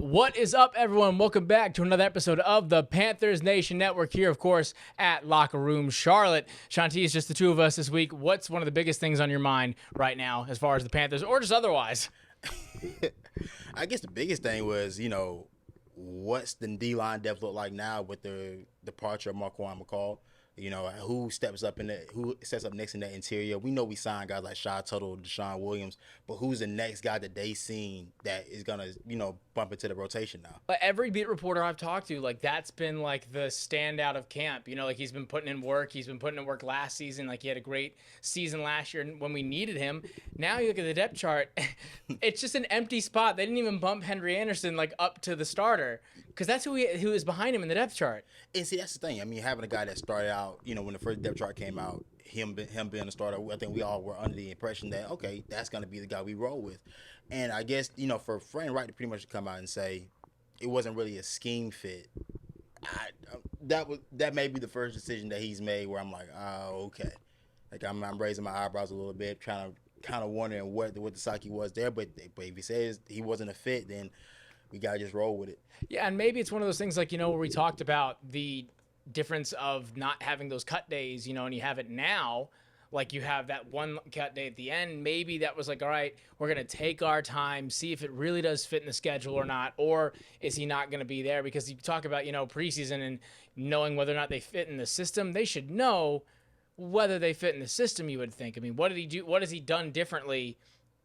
What is up, everyone? Welcome back to another episode of the Panthers Nation Network here, of course, at Lockerroom Charlotte. Shontis, just the two of us this week. What's one of the biggest things on your mind right now as far as the Panthers, or just otherwise? I guess the biggest thing was, what's the D-line depth look like now with the departure of Marquand McCall? Who steps up next in that interior? We know we signed guys like Shy Tuttle, Deshaun Williams, but who's the next guy that they seen that is gonna, bump into the rotation now? But every beat reporter I've talked to, that's been the standout of camp. He's been putting in work. He's been putting in work last season. He had a great season last year when we needed him. Now you look at the depth chart, it's just an empty spot. They didn't even bump Henry Anderson up to the starter because that's who is behind him in the depth chart. And see, that's the thing. I mean, having a guy that started out, when the first depth chart came out, him being a starter, I think we all were under the impression that, okay, that's going to be the guy we roll with. And I guess, for Frank Wright to pretty much come out and say it wasn't really a scheme fit, that may be the first decision that he's made where I'm like, oh, okay. I'm raising my eyebrows a little bit, kind of wondering what the psyche was there. But if he says he wasn't a fit, then we got to just roll with it. Yeah, and maybe it's one of those things where we talked about the difference of not having those cut days, and you have it now. You have that one cut day at the end. Maybe that was all right, we're going to take our time, see if it really does fit in the schedule or not, or is he not going to be there? Because you talk about, preseason and knowing whether or not they fit in the system. They should know whether they fit in the system, you would think. I mean, what did he do? What has he done differently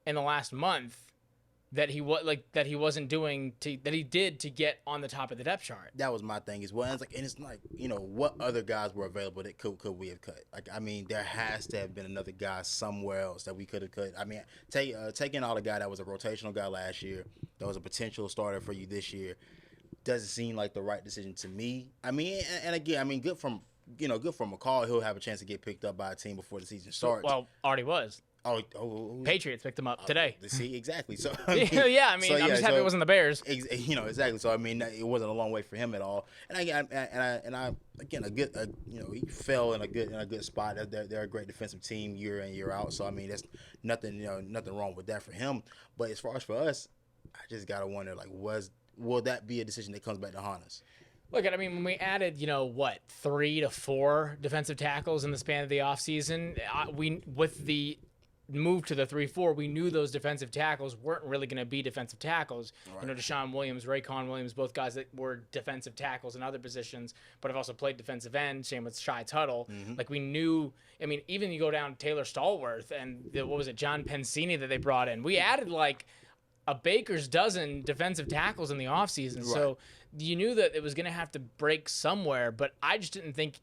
in the last month that he wasn't doing that he did to get on the top of the depth chart? That was my thing as well. And it's what other guys were available that could we have cut? There has to have been another guy somewhere else that we could have cut. Taking out a guy that was a rotational guy last year, that was a potential starter for you this year, doesn't seem like the right decision to me. Good from McCall. He'll have a chance to get picked up by a team before the season starts. Well, already was. Oh, Patriots picked him up today. See, exactly. So I'm just happy it wasn't the Bears. Exactly. So it wasn't a long way for him at all. And he fell in a good spot. They're a great defensive team year in, year out. So there's nothing wrong with that for him. But as far as for us, I just gotta wonder will that be a decision that comes back to haunt us? Look, when we added, 3 to 4 defensive tackles in the span of the offseason, with the move to the 3-4, we knew those defensive tackles weren't really going to be defensive tackles. Right. Deshaun Williams, Raycon Williams, both guys that were defensive tackles in other positions, but have also played defensive end. Same with Shy Tuttle. Mm-hmm. We knew. Even you go down Taylor Stallworth and John Pensini that they brought in. We added a baker's dozen defensive tackles in the offseason. Right. So you knew that it was going to have to break somewhere, but I just didn't think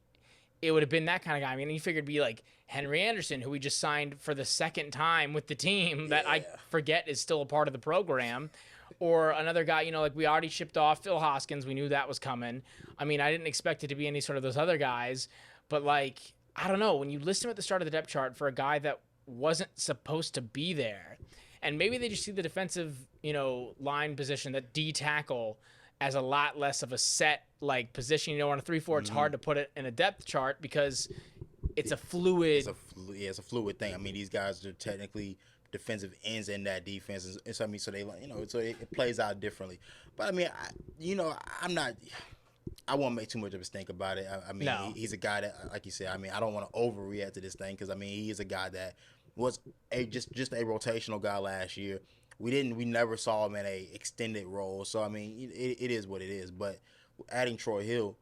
it would have been that kind of guy. You figured it'd be Henry Anderson, who we just signed for the second time with the team that I forget is still a part of the program. Or another guy, we already shipped off Phil Hoskins. We knew that was coming. I didn't expect it to be any sort of those other guys. But, I don't know. When you list him at the start of the depth chart for a guy that wasn't supposed to be there, and maybe they just see the defensive, line position, that D tackle, as a lot less of a set position. On a 3-4, it's hard to put it in a depth chart because it's a fluid. It's a fluid thing. These guys are technically defensive ends in that defense, and so so they so it plays out differently. But I'm not. I won't make too much of a stink about it. No. He's a guy that, like you said, I don't want to overreact to this thing because he is a guy that was just a rotational guy last year. We never saw him in a extended role. So it is what it is. But adding Troy Hill,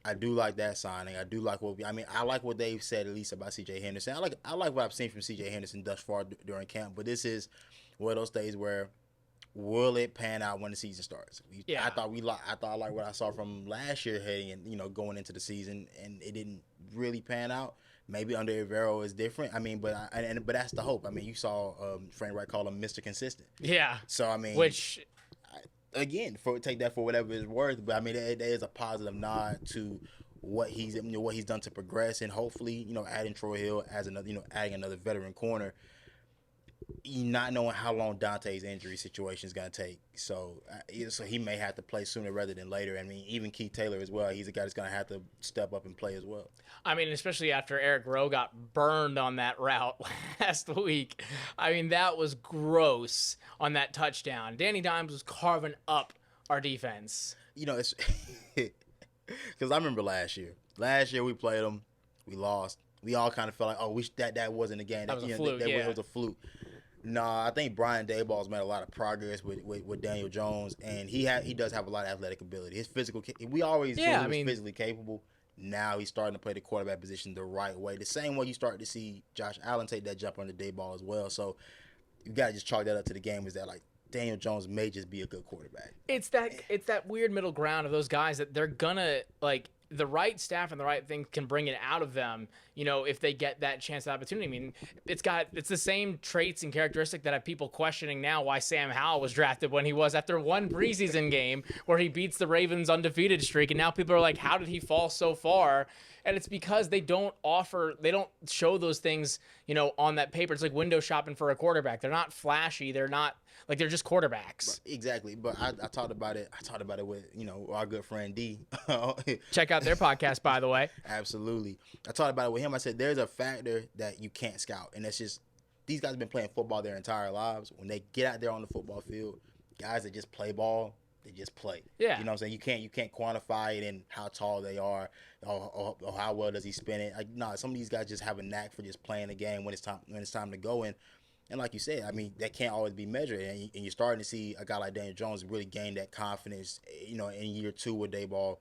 I do like that signing. I do like I like what they've said at least about C.J. Henderson. I like what I've seen from C.J. Henderson thus far during camp. But this is one of those days where will it pan out when the season starts? Yeah. I like what I saw from last year heading and going into the season, and it didn't really pan out. Maybe under Evero is different. But that's the hope. You saw Frank Wright call him Mr. Consistent. Yeah. So which, again, take that for whatever it's worth. But there is a positive nod to what he's done to progress, and hopefully adding Troy Hill as adding another veteran corner. Not knowing how long Dante's injury situation is going to take. So he may have to play sooner rather than later. Even Keith Taylor as well. He's a guy that's going to have to step up and play as well. Especially after Eric Rowe got burned on that route last week. That was gross on that touchdown. Danny Dimes was carving up our defense. You know, it's because I remember last year. Last year we played them, we lost. We all kind of felt like, oh, that wasn't a game. That was a you know, fluke. It was a fluke. Nah, I think Brian Daboll's made a lot of progress with Daniel Jones, and he does have a lot of athletic ability. His physical, we always knew he was physically capable. Now he's starting to play the quarterback position the right way, the same way you start to see Josh Allen take that jump on the Daboll as well. So you got to just chalk that up to the game. Is that like Daniel Jones may just be a good quarterback? It's that weird middle ground of those guys that they're gonna like. The right staff and the right thing can bring it out of them, you know, if they get that chance, that opportunity. I mean, it's the same traits and characteristic that have people questioning now why Sam Howell was drafted when he was after one preseason game where he beats the Ravens' undefeated streak. And now people are like, how did he fall so far? And it's because they don't show those things, you know, on that paper. It's like window shopping for a quarterback. They're not flashy. They're not like, they're just quarterbacks. Exactly. But I talked about it. I talked about it with, you know, our good friend D. Check out their podcast, by the way. Absolutely. I talked about it with him. I said, there's a factor that you can't scout. And that's just, these guys have been playing football their entire lives. When they get out there on the football field, guys that just play ball, they just play. Yeah. You know what I'm saying? You can't quantify it in how tall they are or how well does he spin it. Like, nah, some of these guys just have a knack for just playing the game when it's time to go in. And like you said, I mean, that can't always be measured. And you're starting to see a guy like Daniel Jones really gain that confidence, you know, in year 2 with Daboll.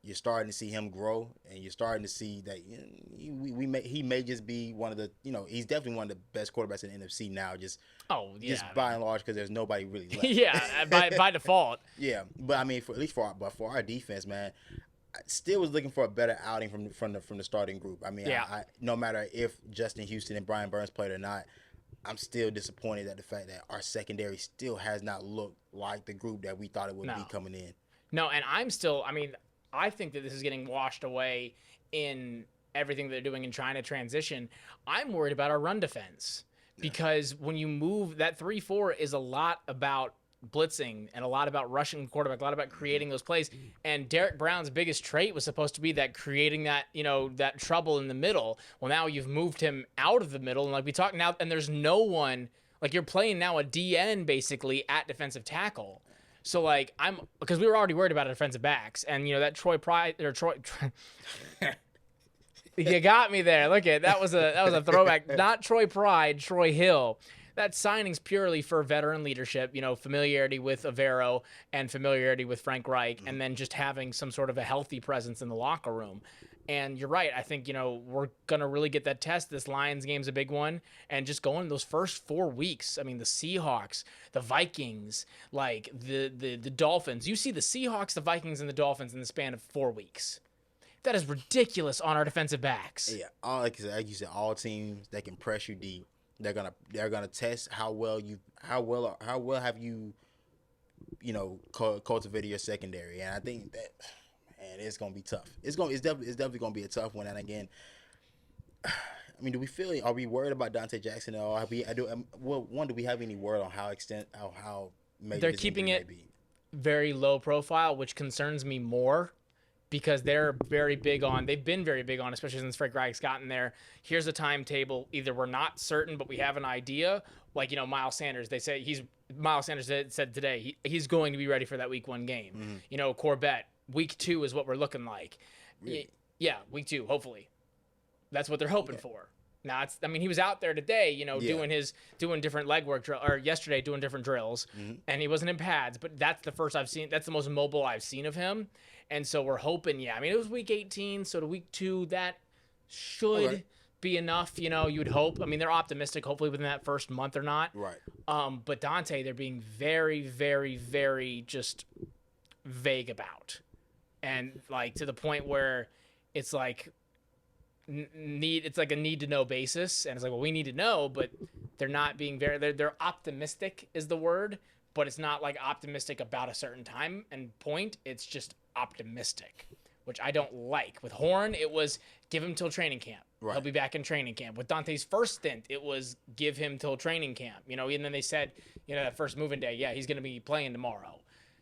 You're starting to see him grow, and you're starting to see that, you know, he may just be one of the, you know, he's definitely one of the best quarterbacks in the NFC now. Just by and large, because there's nobody really left. Yeah, by default. Yeah, but I mean, for our defense, man, I still was looking for a better outing from the starting group. I mean, I no matter if Justin Houston and Brian Burns played or not, I'm still disappointed at the fact that our secondary still has not looked like the group that we thought it would be coming in. No, and I think that this is getting washed away in everything they're doing in trying to transition. I'm worried about our run defense because when you move, that 3-4 is a lot about blitzing and a lot about rushing the quarterback, a lot about creating those plays. And Derek Brown's biggest trait was supposed to be that creating that, you know, that trouble in the middle. Well, now you've moved him out of the middle, and like we talked now, and there's no one, like you're playing now a DN basically at defensive tackle. So like because we were already worried about our defensive backs, and you know that Troy you got me there. Look at that was a throwback. Not Troy Pride, Troy Hill. That signing's purely for veteran leadership, you know, familiarity with Avero and familiarity with Frank Reich, and then just having some sort of a healthy presence in the locker room. And you're right. I think, you know, we're going to really get that test. This Lions game's a big one. And just going those first 4 weeks, I mean, the Seahawks, the Vikings, like the Dolphins. You see the Seahawks, the Vikings, and the Dolphins in the span of 4 weeks. That is ridiculous on our defensive backs. Yeah, like you said, all teams that can press you deep. They're gonna test how well have you know, cultivated your secondary, and I think that, man, it's gonna be tough. It's definitely gonna be a tough one. And again, I mean, are we worried about Dante Jackson at all? Do we have any word on how major they're keeping it very low profile, which concerns me more. Because they've been very big on, especially since Frank Reich's gotten there, here's a timetable. Either we're not certain, but we have an idea. Like, you know, Miles Sanders said today, he's going to be ready for that week 1 game. Mm-hmm. You know, Corbett, week 2 is what we're looking like. Really? Yeah, week 2, hopefully. That's what they're hoping for. Now, he was out there today, you know, doing different leg work, or yesterday doing different drills, and he wasn't in pads, but that's the first I've seen. That's the most mobile I've seen of him. And so we're hoping, I mean, it was week 18, so to week 2, that should be enough, you know, you'd hope. I mean, they're optimistic, hopefully within that first month or not. Right. But Dante, they're being very, very, very just vague about. And, like, to the point where it's like, it's like a need to know basis. And it's like, well, we need to know, but they're not being they're optimistic is the word, but it's not like optimistic about a certain time and point. It's just optimistic, which I don't like. With Horn, it was give him till training camp. Right. He'll be back in training camp. With Dante's first stint, it was give him till training camp. You know, and then they said, you know, that first moving day, he's going to be playing tomorrow.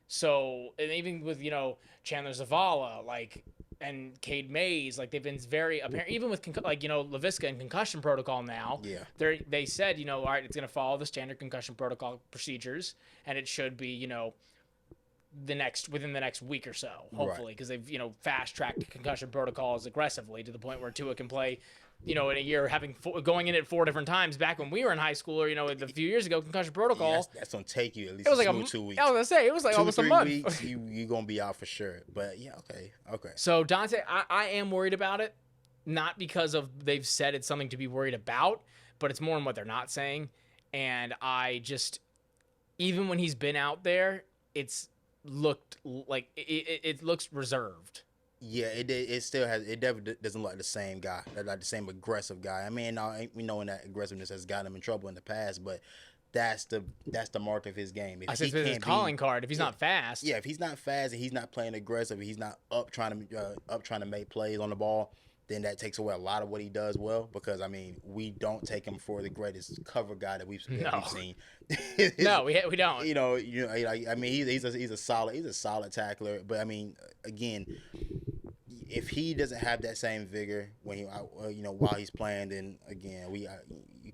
So, and even with, you know, Chandler Zavala, like, and Cade Mays, like, they've been very apparent, even with, like, you know, LaVisca and concussion protocol now. Yeah. They said, you know, all right, it's going to follow the standard concussion protocol procedures, and it should be, you know, within the next week or so, hopefully, because they've fast tracked concussion protocols aggressively to the point where Tua can play. In a year, going in at 4 different times. Back when we were in high school, or a few years ago, concussion protocol. Yeah, that's gonna take you at least it was like 2 weeks. I was gonna say it was like almost a month. 2-3 weeks, you gonna be out for sure. But yeah, okay. So Dante, I am worried about it, not because of they've said it's something to be worried about, but it's more in what they're not saying. And I just, even when he's been out there, it's looked like it looks reserved. Yeah, it still has. It definitely doesn't look like the same guy, like the same aggressive guy. I mean, we know that aggressiveness has gotten him in trouble in the past, but that's the mark of his game. If he can't his calling card. If he's not fast, if he's not fast and he's not playing aggressive, he's not up trying to make plays on the ball, then that takes away a lot of what he does well. Because I mean, we don't take him for the greatest cover guy that we've seen. No, we don't. I mean, he's a solid tackler. But I mean, again, if he doesn't have that same vigor when while he's playing, then again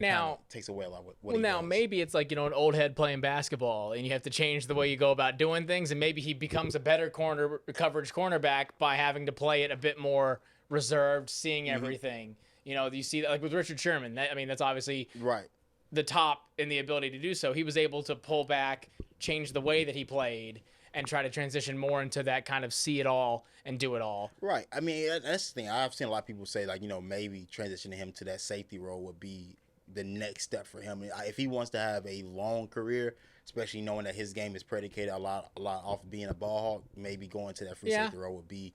now takes away a lot of what he does. Maybe it's like an old head playing basketball, and you have to change the way you go about doing things, and maybe he becomes a better coverage cornerback by having to play it a bit more reserved, seeing everything. You see that like with Richard Sherman. That's obviously right. The top in the ability to do so. He was able to pull back, change the way that he played, and try to transition more into that kind of see it all and do it all. Right. I mean, that's the thing. I've seen a lot of people say, like, maybe transitioning him to that safety role would be the next step for him. If he wants to have a long career, especially knowing that his game is predicated a lot off being a ball hawk, maybe going to that free safety role would be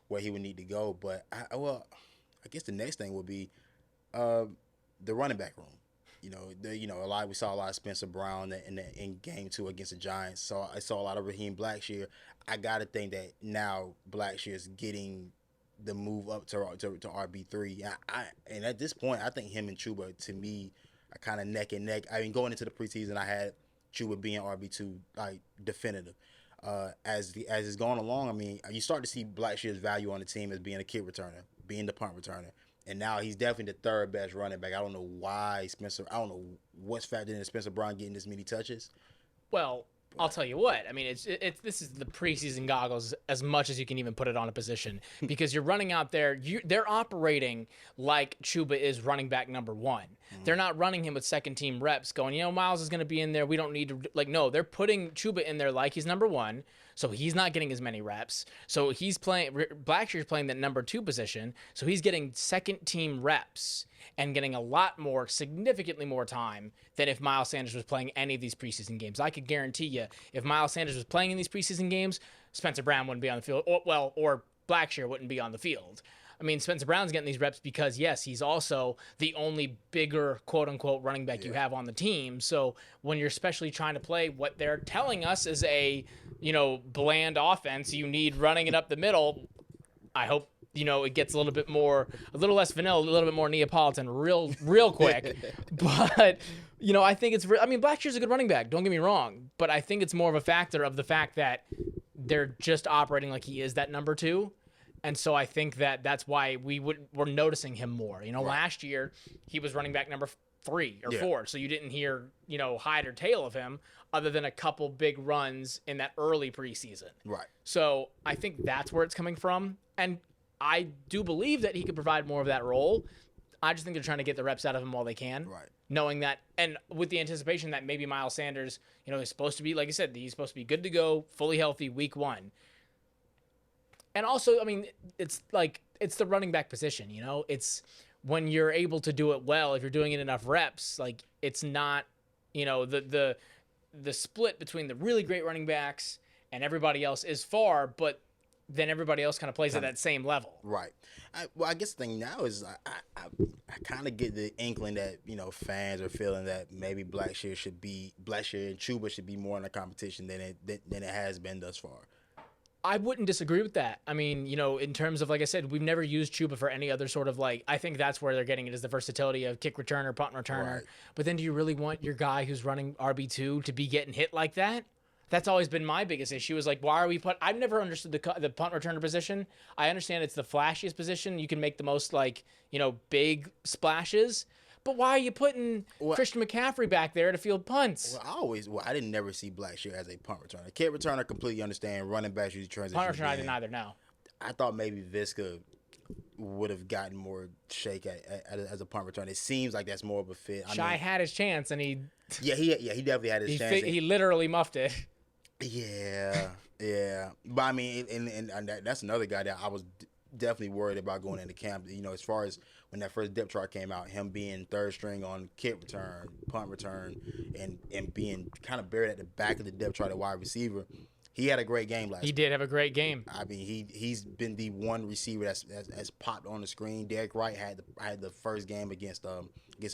where he would need to go. But, I guess the next thing would be the running back room. We saw a lot of Spencer Brown in game 2 against the Giants. So I saw a lot of Raheem Blackshear. I gotta think that now Blackshear is getting the move up to RB3. And at this point, I think him and Chuba, to me, are kind of neck and neck. I mean, going into the preseason, I had Chuba being RB2 like definitive. As it's going along, I mean, you start to see Blackshear's value on the team as being a kick returner, being the punt returner. And now he's definitely the third best running back. I don't know why I don't know what's factored into Spencer Brown getting this many touches. Well, I'll tell you what. I mean, this is the preseason goggles as much as you can even put it on a position, because you're running out there. They're operating like Chuba is running back number 1. They're not running him with second team reps going, Miles is going to be in there. We don't need to no, they're putting Chuba in there like he's number 1. So he's not getting as many reps. So he's playing, Blackshear's playing that number 2 position. So he's getting second team reps and getting a lot more, significantly more time than if Miles Sanders was playing any of these preseason games. I could guarantee you, if Miles Sanders was playing in these preseason games, Spencer Brown wouldn't be on the field, or Blackshear wouldn't be on the field. I mean, Spencer Brown's getting these reps because, yes, he's also the only bigger, quote-unquote, running back you have on the team. So when you're especially trying to play what they're telling us is a, bland offense, you need running it up the middle. I hope, it gets a little less vanilla, a little bit more Neapolitan real quick. But, I think Blackshear's a good running back. Don't get me wrong. But I think it's more of a factor of the fact that they're just operating like he is that number 2. And so I think that's why we're noticing him more. Last year he was running back number 3 or 4, so you didn't hear hide or tail of him other than a couple big runs in that early preseason. Right. So I think that's where it's coming from, and I do believe that he could provide more of that role. I just think they're trying to get the reps out of him while they can. Right. Knowing that, and with the anticipation that maybe Miles Sanders, is supposed to be, like I said, he's supposed to be good to go, fully healthy week 1. And also, it's the running back position, It's when you're able to do it well, if you're doing it enough reps, like it's not, the split between the really great running backs and everybody else is far, but then everybody else kind of plays at that same level. Right. I guess the thing now is I kind of get the inkling that, fans are feeling that maybe Blackshear and Chuba should be more in the competition than it has been thus far. I wouldn't disagree with that. In terms of, like I said, we've never used Chuba for any other sort of I think that's where they're getting it, is the versatility of kick returner, punt returner. Right. But then do you really want your guy who's running RB2 to be getting hit like that? That's always been my biggest issue, is why are we I've never understood the punt returner position. I understand it's the flashiest position. You can make the most big splashes. But why are you putting Christian McCaffrey back there to field punts? I didn't never see Blackshear as a punt returner. Kick returner, completely understand. Running backs usually transition. Punt returner, I didn't either. No. I thought maybe Visca would have gotten more shake as a punt returner. It seems like that's more of a fit. Shy had his chance, and he definitely had his chance. He literally muffed it. Yeah. But I mean, and that's another guy that I was definitely worried about going into camp. You know, as far as when that first depth chart came out, him being third string on kick return, punt return, and being kind of buried at the back of the depth chart at wide receiver. He had a great game last week. He did have a great game. I mean, he's been the one receiver that's popped on the screen. Derek Wright had the first game against the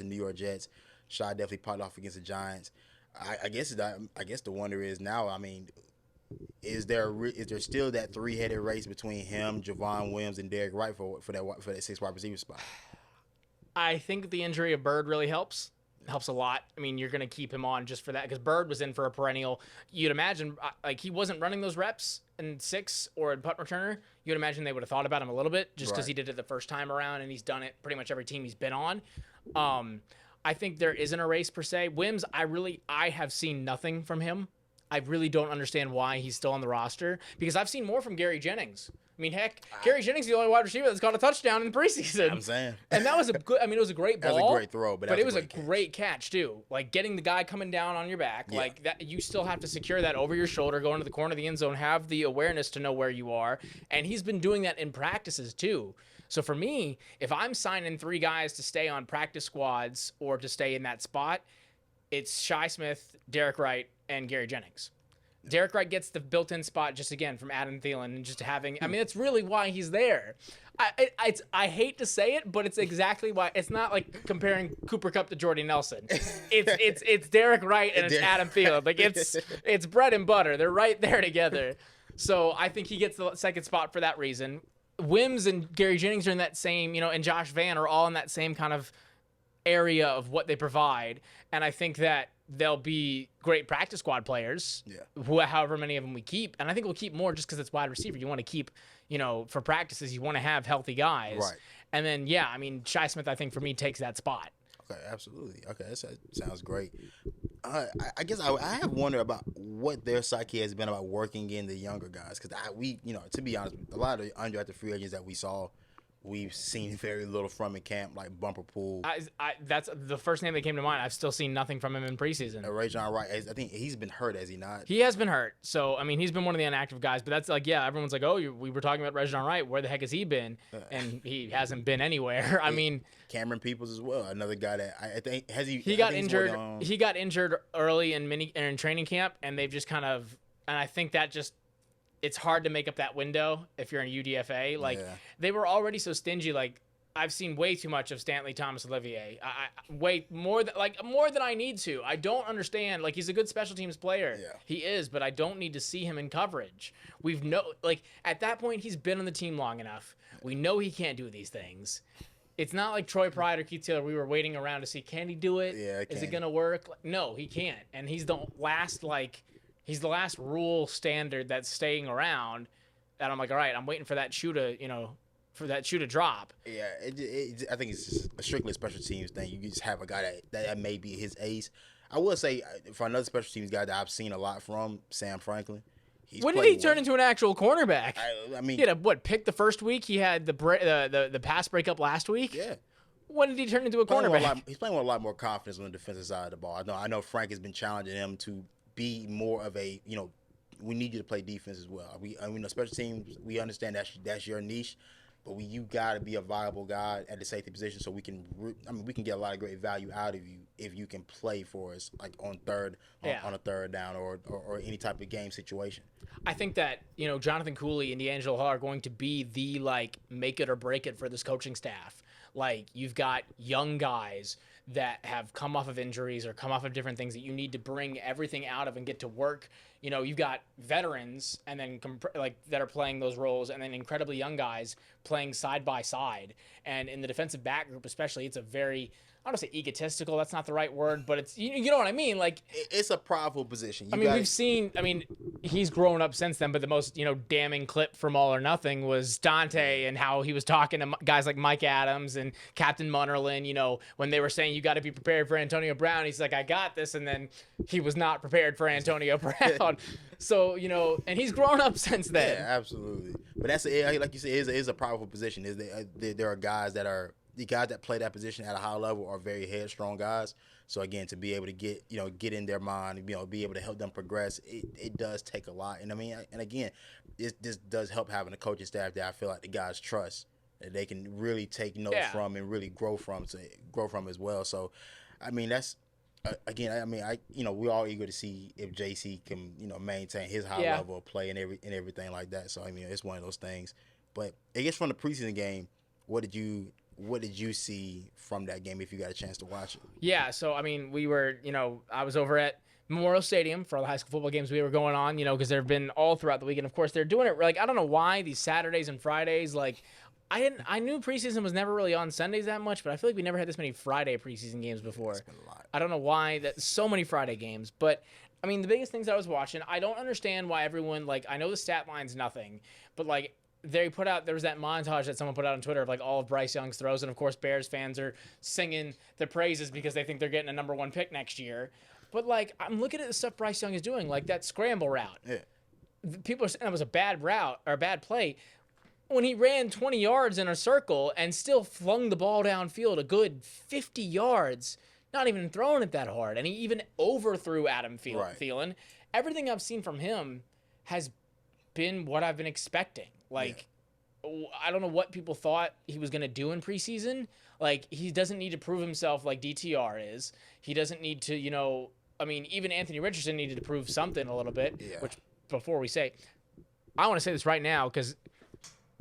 New York Jets. Shy definitely popped off against the Giants. I guess the wonder is now. I mean, is there still that three-headed race between him, Javon Williams, and Derek Wright for that 6 wide receiver spot? I think the injury of Bird really helps. Helps a lot. I mean, you're going to keep him on just for that because Bird was in for a perennial. You'd imagine, like, he wasn't running those reps in 6 or in punt returner. You'd imagine they would have thought about him a little bit just because he did it the first time around and he's done it pretty much every team he's been on. I think there isn't a race per se. Wims, I have seen nothing from him. I really don't understand why he's still on the roster because I've seen more from Gary Jennings. I mean, heck, Gary Jennings is the only wide receiver that's got a touchdown in the preseason. I'm saying. And that was a good, I mean, it was a great ball. That was a great throw, but it was a great catch, too. Like, getting the guy coming down on your back, like, that, you still have to secure that over your shoulder, go into the corner of the end zone, have the awareness to know where you are. And he's been doing that in practices, too. So for me, if I'm signing 3 guys to stay on practice squads or to stay in that spot, it's Shi Smith, Derek Wright, and Gary Jennings. Derek Wright gets the built-in spot just again from Adam Thielen and just having. I mean, that's really why he's there. I hate to say it, but it's exactly why. It's not like comparing Cooper Kupp to Jordy Nelson. It's Derek Wright and it's Adam Thielen. Like it's bread and butter. They're right there together. So I think he gets the second spot for that reason. Wims and Gary Jennings are in that same, and Josh Van are all in that same kind of area of what they provide. And I think that they'll be great practice squad players, however many of them we keep. And I think we'll keep more just because it's wide receiver. You want to keep, for practices, you want to have healthy guys. Right. And then, I mean, Shi Smith, I think, for me, takes that spot. Okay, absolutely. Okay, that sounds great. I guess I have wondered about what their psyche has been about working in the younger guys. Because to be honest, a lot of the undrafted free agents that we saw, we've seen very little from in camp, like Bumper Pool. That's the first name that came to mind. I've still seen nothing from him in preseason. Rajon Wright, I think he's been hurt, has he not? He has been hurt. So, I mean, he's been one of the inactive guys. But that's like, everyone's like, we were talking about Rajon Wright. Where the heck has he been? And he hasn't been anywhere. I mean, Cameron Peoples as well, another guy that I think has he. He got injured. He got injured early in training camp, and they've just kind of. And I think that just. It's hard to make up that window if you're in UDFA. Like they were already so stingy. Like I've seen way too much of Stanley Thomas Olivier. Way more than I need to. I don't understand. Like he's a good special teams player. Yeah. He is, but I don't need to see him in coverage. At that point he's been on the team long enough. We know he can't do these things. It's not like Troy Pride or Keith Taylor. We were waiting around to see can he do it? Yeah, is it gonna work? No, he can't. And he's the last rule standard that's staying around that I'm like, all right, I'm waiting for that shoe to drop. Yeah, I think it's just a strictly special teams thing. You just have a guy that may be his ace. I will say, for another special teams guy that I've seen a lot from, Sam Franklin. When did he turn into an actual cornerback? I mean, he had pick the first week? He had the pass breakup last week? Yeah. When did he turn into a cornerback? He's playing with a lot more confidence on the defensive side of the ball. I know Frank has been challenging him to be more of a, we need you to play defense as well. Special teams, we understand that's your niche, but you got to be a viable guy at the safety position so we can get a lot of great value out of you if you can play for us, like on a third down or any type of game situation. I think that, Jonathan Cooley and D'Angelo Hall are going to be the, make it or break it for this coaching staff. Like, you've got young guys that have come off of injuries or come off of different things that you need to bring everything out of and get to work, you've got veterans and then that are playing those roles, and then incredibly young guys playing side by side. And in the defensive back group, especially, it's a very, I don't want to say egotistical. That's not the right word, but it's, you know what I mean? Like, it's a prideful position. We've seen, he's grown up since then, but the most, damning clip from All or Nothing was Dante and how he was talking to guys like Mike Adams and Captain Munnerlyn, when they were saying, you got to be prepared for Antonio Brown. He's like, I got this. And then he was not prepared for Antonio Brown. So, and he's grown up since then. Yeah, absolutely. But that's, like you said, is a powerful position. There are guys that are, the guys that play that position at a high level are very headstrong guys. So again, to be able to get in their mind, be able to help them progress, it does take a lot. And again, this does help having a coaching staff that I feel like the guys trust, that they can really take notes from and really grow from as well. So, that's again, we're all eager to see if JC can maintain his high level of play and everything like that. So it's one of those things. But I guess from the preseason game, what did you see from that game if you got a chance to watch it? Yeah, so, we were, I was over at Memorial Stadium for all the high school football games we were going on, because there have been all throughout the week. And, of course, they're doing it, like, I don't know why these Saturdays and Fridays, like, I knew preseason was never really on Sundays that much, but I feel like we never had this many Friday preseason games before. It's been a lot. I don't know why so many Friday games, but, the biggest things I was watching, I don't understand why everyone, like, I know the stat line's nothing, but, like, there was that montage that someone put out on Twitter of like all of Bryce Young's throws, and of course Bears fans are singing the praises because they think they're getting a number 1 pick next year. But like, I'm looking at the stuff Bryce Young is doing, like that scramble route. Yeah. People are saying that was a bad route or a bad play. When he ran 20 yards in a circle and still flung the ball downfield a good 50 yards, not even throwing it that hard, and he even overthrew Adam Thielen. Everything I've seen from him has been what I've been expecting. Like, I don't know what people thought he was going to do in preseason. Like, he doesn't need to prove himself like DTR is. He doesn't need to, even Anthony Richardson needed to prove something a little bit, which before we say, I want to say this right now because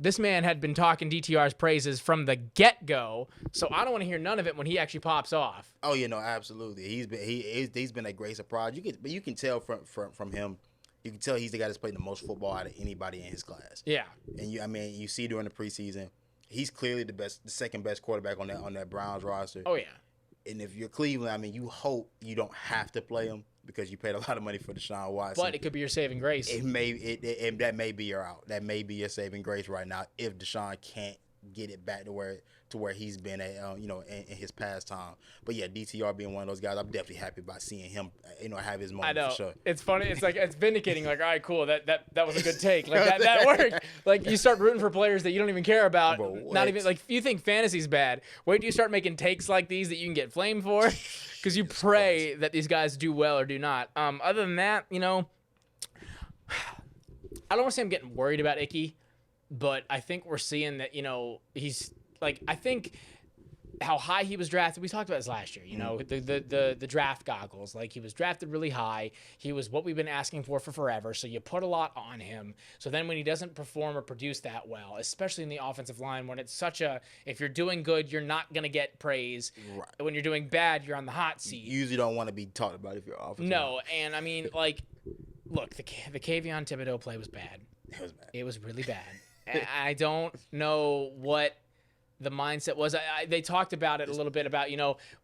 this man had been talking DTR's praises from the get-go, so I don't want to hear none of it when he actually pops off. Oh, absolutely. He's been a great surprise. You can tell from him. You can tell he's the guy that's played the most football out of anybody in his class. Yeah. And you see during the preseason, he's clearly the second best quarterback on that Browns roster. Oh yeah. And if you're Cleveland, you hope you don't have to play him because you paid a lot of money for Deshaun Watson. But it could be your saving grace. That may be your out. That may be your saving grace right now if Deshaun can't get it back to where he's been at, in his past time. But yeah, DTR being one of those guys, I'm definitely happy about seeing him, have his moment. I know. For sure. It's funny. It's like, it's vindicating. Like, all right, cool. That was a good take. Like that worked. Like you start rooting for players that you don't even care about. Not even like you think fantasy's bad. Wait till you start making takes like these that you can get flamed for, because you pray that these guys do well or do not. Other than that, I don't want to say I'm getting worried about Icky, but I think we're seeing that, he's like, I think how high he was drafted, we talked about this last year, the draft goggles. Like, he was drafted really high. He was what we've been asking for forever. So you put a lot on him. So then when he doesn't perform or produce that well, especially in the offensive line, when it's if you're doing good, you're not going to get praise. Right. When you're doing bad, you're on the hot seat. You usually don't want to be talked about if you're offensive. No. And look, the Kayvon Thibodeau play was bad. It was bad. It was really bad. I don't know what the mindset was. They talked about it a little bit about,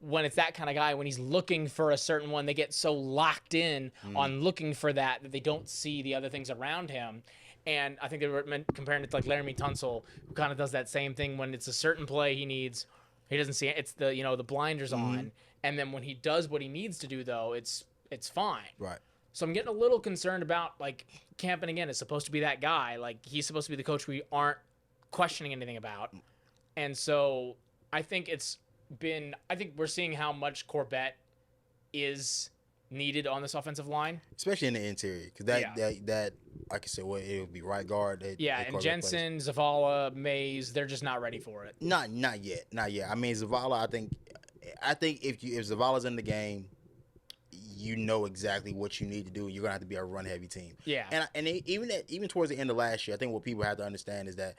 when it's that kind of guy, when he's looking for a certain one, they get so locked in on looking for that they don't see the other things around him. And I think they were comparing it to like Laramie Tunsil, who kind of does that same thing when it's a certain play he doesn't see it. It's the blinders on. And then when he does what he needs to do, though, it's fine. Right. So I'm getting a little concerned about, like, Campen again is supposed to be that guy. Like, he's supposed to be the coach we aren't questioning anything about. And so I think we're seeing how much Corbett is needed on this offensive line. Especially in the interior. Because that, like I said, it would be right guard. And Jensen, Zavala, Mays, they're just not ready for it. Not yet. Zavala, I think if Zavala's in the game, you know exactly what you need to do. You're gonna have to be a run-heavy team. Yeah. And even towards the end of last year, I think what people have to understand is that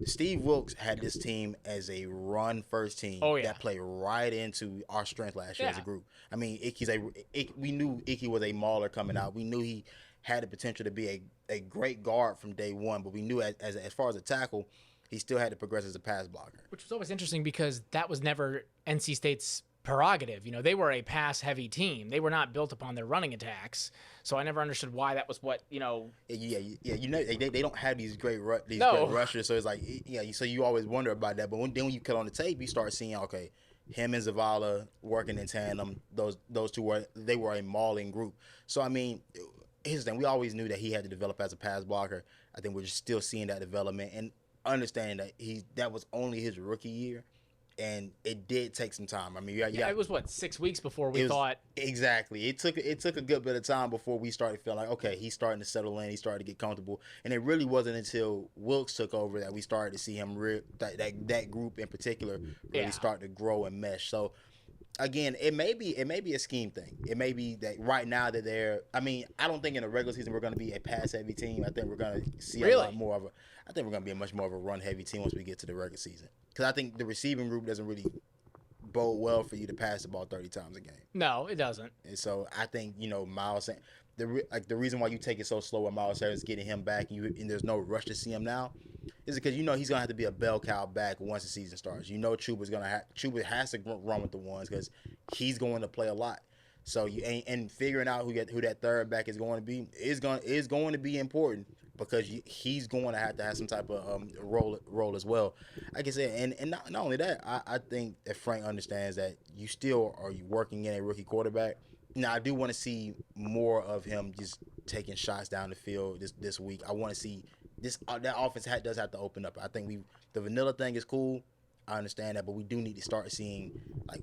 Steve Wilkes had this team as a run-first team that played right into our strength last year as a group. We knew Icky was a mauler coming out. We knew he had the potential to be a great guard from day one, but we knew as far as a tackle, he still had to progress as a pass blocker. Which was always interesting because that was never NC State's prerogative. They were a pass-heavy team. They were not built upon their running attacks. So I never understood why that was what. Yeah. They don't have these great great rushers, so it's like So you always wonder about that. But when you cut on the tape, you start seeing him and Zavala working in tandem. Those two were a mauling group. So I mean, here's the thing: we always knew that he had to develop as a pass blocker. I think we're just still seeing that development and understanding that that was only his rookie year. And it did take some time. I mean, it was 6 weeks before we thought. Exactly. It took a good bit of time before we started feeling like, okay, he's starting to settle in. He's starting to get comfortable. And it really wasn't until Wilkes took over that we started to see him that group in particular really start to grow and mesh. So again, it may be a scheme thing. It may be that right now that they're. I mean, I don't think in the regular season we're going to be a pass heavy team. I think we're going to see a lot more of a. I think we're going to be a much more of a run heavy team once we get to the regular season. Because I think the receiving group doesn't really bode well for you to pass the ball 30 times a game. No, it doesn't. And so I think Miles, the reason why you take it so slow when Miles Sanders getting him back and there's no rush to see him now, is because he's gonna have to be a bell cow back once the season starts. Chuba has to run with the ones because he's going to play a lot. So and figuring out who that third back is going to be is going to be important. Because he's going to have some type of role as well. Like I said, and not only that, I think that Frank understands that you still are working in a rookie quarterback. Now, I do want to see more of him just taking shots down the field this week. I want to see that offense does have to open up. I think the vanilla thing is cool. I understand that, but we do need to start seeing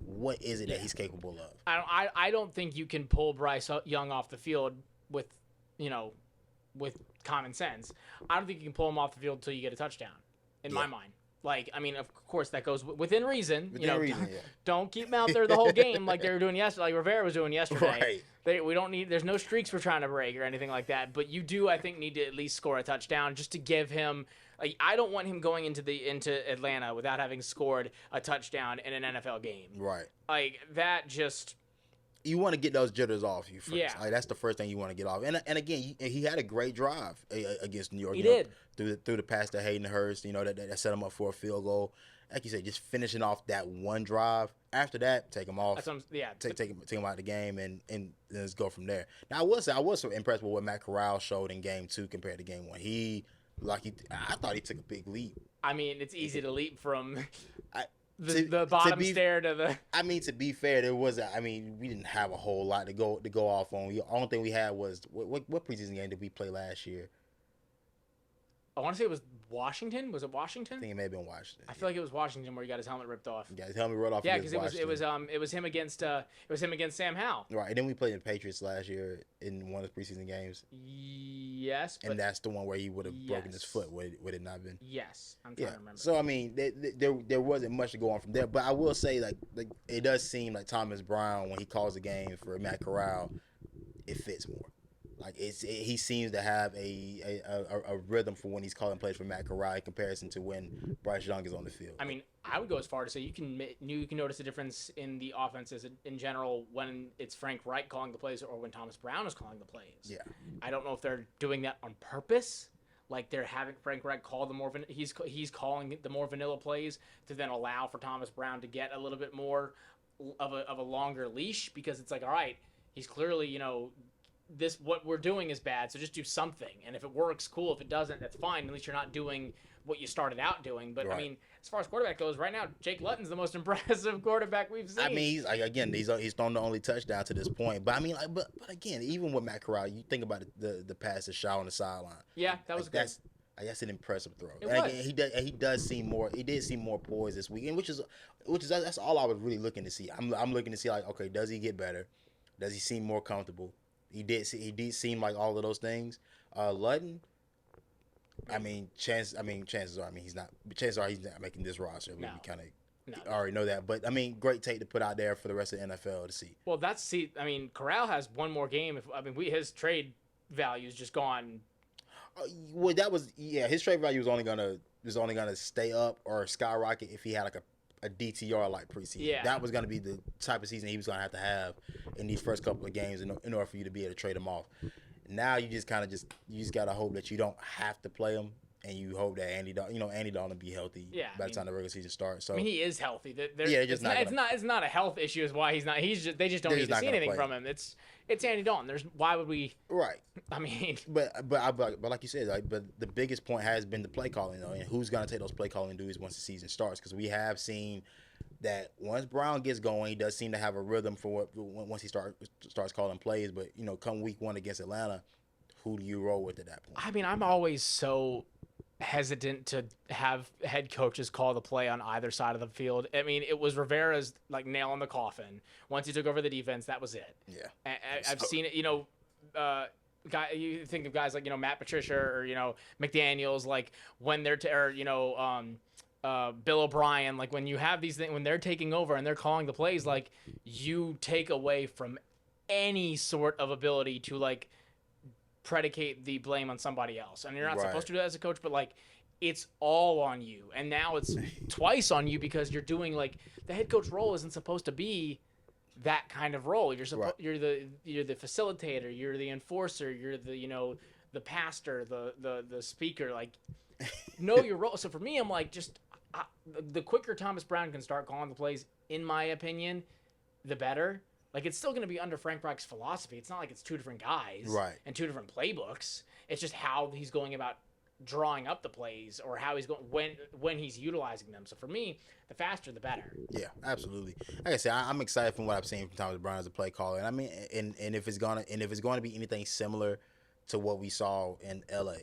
what is it that he's capable of. I don't think you can pull Bryce Young off the field with common sense. I don't think you can pull him off the field until you get a touchdown, in my mind. I mean, of course, that goes within reason. Don't keep him out there the whole game like they were doing yesterday, like Rivera was doing yesterday. Right. We don't need. There's no streaks we're trying to break or anything like that. But you do, I think, need to at least score a touchdown just to give him. I don't want him going into Atlanta without having scored a touchdown in an NFL game. Right. That just. You want to get those jitters off you first. Yeah. That's the first thing you want to get off. And again, he had a great drive against New York. He did. Through the pass to Hayden Hurst, that set him up for a field goal. Like you said, just finishing off that one drive. After that, take him off. Take him out of the game and let's go from there. Now, I was so impressed with what Matt Corral showed in game 2 compared to game 1. I thought he took a big leap. I mean, it's easy to leap from the bottom stair to the. I mean, to be fair, we didn't have a whole lot to go off on. The only thing we had was what preseason game did we play last year? I want to say it was Washington. Was it Washington? I think it may have been Washington. I feel like it was Washington where he got his helmet ripped off. Yeah, his helmet ripped off. Yeah, because it was him against Sam Howell. Right, and then we played the Patriots last year in one of the preseason games. Yes, and that's the one where he would have broken his foot. Would it not been? Yes, I'm trying to remember. So I mean, there wasn't much to go on from there. But I will say, like it does seem like Thomas Brown when he calls the game for Matt Corral, it fits more. He seems to have a rhythm for when he's calling plays for Matt Corral in comparison to when Bryce Young is on the field. I mean, I would go as far to say you can notice a difference in the offenses in general when it's Frank Reich calling the plays or when Thomas Brown is calling the plays. Yeah. I don't know if they're doing that on purpose. Like they're having Frank Reich call the more he's calling the more vanilla plays to then allow for Thomas Brown to get a little bit more of a longer leash because it's like, all right, he's clearly this what we're doing is bad, so just do something. And if it works, cool. If it doesn't, that's fine. At least you're not doing what you started out doing. But right. I mean, as far as quarterback goes, right now Jake Luton's the most impressive quarterback we've seen. I mean, he's thrown the only touchdown to this point. But I mean, but again, even with Matt Corral, you think about the pass to Shaw on the sideline. Yeah, that was good. That's an impressive throw. Again, he does seem more. He did seem more poised this weekend, which is that's all I was really looking to see. I'm looking to see okay, does he get better? Does he seem more comfortable? He did seem like all of those things. Luton, chances are he's not making this roster. We kind of already know that. But great tape to put out there for the rest of the NFL to see. Well, Corral has one more game. His trade value is just gone. His trade value was only gonna stay up or skyrocket if he had like a DTR like preseason. Yeah. That was going to be the type of season he was going to have in these first couple of games in order for you to be able to trade him off. Now you just kind of you just gotta hope that you don't have to play him, and you hope that Andy Dalton will be healthy by the time the regular season starts. So I mean, he is healthy. just it's not a health issue. Is why he's not. They just don't need to see anything from him. It's Andy Dalton. Why would we? Right. I mean, but like you said, but the biggest point has been the play calling though, and who's gonna take those play calling duties once the season starts? Because we have seen that once Brown gets going, he does seem to have a rhythm for once he starts calling plays. But come week 1 against Atlanta, who do you roll with at that point? I mean, I'm always so hesitant to have head coaches call the play on either side of the field. I mean, it was Rivera's like nail in the coffin. Once he took over the defense, that was it. Yeah, I've seen it. You think of guys like Matt Patricia or McDaniels, like when they're Bill O'Brien, like when you have these things, when they're taking over and they're calling the plays, like you take away from any sort of ability to like predicate the blame on somebody else. And you're not supposed to do that as a coach, but like it's all on you. And now it's twice on you because you're doing like the head coach role isn't supposed to be that kind of role. You're you're the facilitator, you're the enforcer, you're the the pastor, the speaker, like know your role. So for me, I'm like the quicker Thomas Brown can start calling the plays, in my opinion, the better. Like, it's still going to be under Frank Reich's philosophy. It's not like it's two different guys and two different playbooks. It's just how he's going about drawing up the plays or how he's going when he's utilizing them. So for me, the faster the better. Yeah, absolutely. Like I said, I'm excited from what I've seen from Thomas Brown as a play caller. And I mean, and if it's going to be anything similar to what we saw in LA,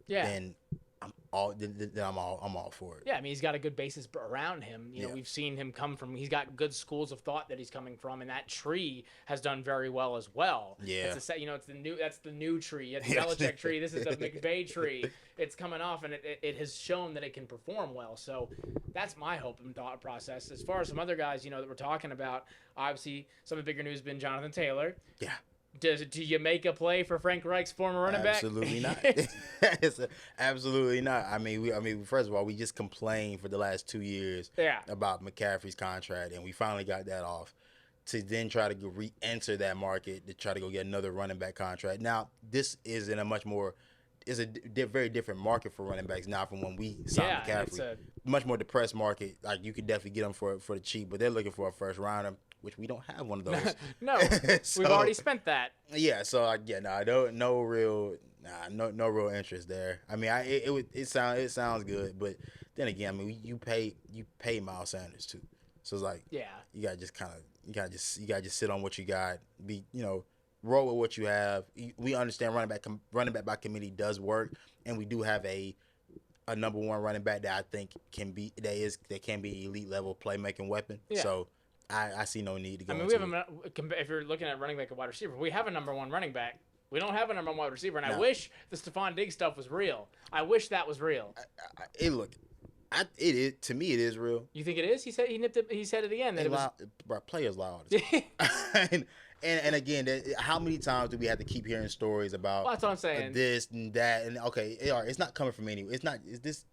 then I'm all for it. Yeah, I mean, he's got a good basis around him. We've seen him come from. He's got good schools of thought that he's coming from, and that tree has done very well as well. Yeah, it's the new tree. It's the Belichick tree. This is the McVay tree. It's coming off, and it has shown that it can perform well. So that's my hope and thought process. As far as some other guys, that we're talking about, obviously some of the bigger news has been Jonathan Taylor. Yeah. Do you make a play for Frank Reich's former running back? Absolutely not. Absolutely not. I mean, first of all, we just complained for the last 2 years about McCaffrey's contract, and we finally got that off. To then try to re-enter that market to try to go get another running back contract. Now, this is in a very different market for running backs now from when we signed McCaffrey. It's a much more depressed market. Like, you could definitely get them for the cheap, but they're looking for a first rounder, which we don't have one of those. No, we've already spent that. Yeah, so no real interest there. I mean, it sounds good, but then again, I mean, you pay Miles Sanders too, so it's like you gotta just sit on what you got, roll with what you have. We understand running back by committee does work, and we do have a number one running back that I think can be elite level playmaking weapon. Yeah. So I see no need to go. I mean, if you're looking at running back and wide receiver, we have a number one running back. We don't have a number one wide receiver, and I wish the Stephon Diggs stuff was real. I wish that was real. It is, to me, it is real. You think it is? He said it again. Players lie all the time. And again, how many times do we have to keep hearing stories about? Well, that's what I'm saying. This and that, and okay, it's not coming from anywhere.